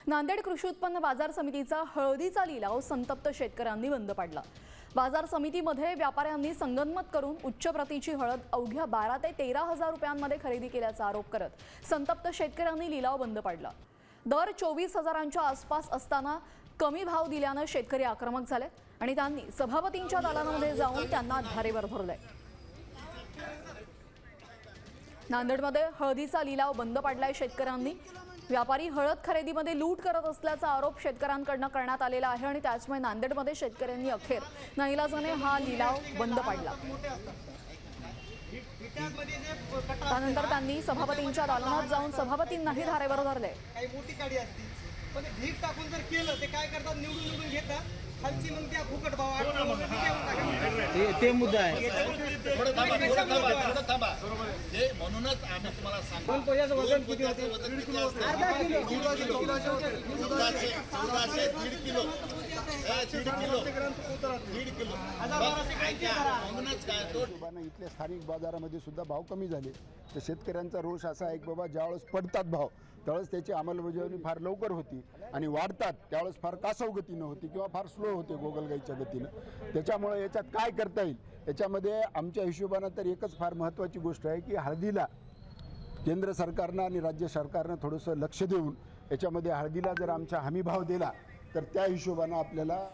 नांदेड कृषी उत्पन्न बाजार समितीचा हळदीचा लिलाव संतप्त शेतकऱ्यांनी बंद पाडला। बाजार समितीमध्ये व्यापाऱ्यांनी संगनमत करून उच्च प्रतीची हळद अवघ्या 12 ते 13 हजार रुपयांमध्ये खरेदी केल्याचा आरोप करत संतप्त शेतकऱ्यांनी लिलाव बंद पाडला। दर 24 हजारांच्या आसपास असताना कमी भाव दिल्याने शेतकरी आक्रमक झाले आणि त्यांनी सभापतींच्या दालनामध्ये जाऊन त्यांना धारेवर धरले। नांदेडमध्ये हळदीचा लिलाव बंद पाडलाय शेतकऱ्यांनी। व्यापारी हळद खरेदीमध्ये लूट करत असल्याचा आरोप शेतकऱ्यांकडून करण्यात आलेला आहे आणि त्याचमुळे नांदेडमध्ये शेतकऱ्यांनी अखेर नाईलाजाने हा लिलाव बंद पाडला। त्यानंतर त्यांनी सभापतींच्या दालनात जाऊन सभापतींनाही धारेवर धरले। काही मोठी गाडी असती पण भीक टाकून जर केलं ते काय करतात, निवडून घेतात खालची मग त्या फुकट भाव ते मुद्दा आहे। म्हणूनच आम्ही तुम्हाला सांगतो पण पोह्याचं वजन किती होते? वजन किती असतं? अर्धा किलो 1400 दीड किलो 1.5 किलो म्हणूनच काय तो इथल्या स्थानिक बाजारामध्ये सुद्धा भाव कमी झाले। तर शेतकऱ्यांचा रोष असा आहे की बाबा ज्यावेळेस पडतात भाव त्यावेळेस त्याची अंमलबजावणी फार लवकर होती आणि वाढतात त्यावेळेस फार कासव गतीनं होती किंवा फार स्लो होते गोगलगाईच्या गतीनं। त्याच्यामुळे याच्यात काय करता येईल, याच्यामध्ये आमच्या हिशोबानं तर एकच फार महत्त्वाची गोष्ट आहे की हळदीला केंद्र सरकारनं आणि राज्य सरकारनं थोडंसं लक्ष देऊन याच्यामध्ये हळदीला जर आमचा हमी भाव दिला तर त्या हिशोबानं आपल्याला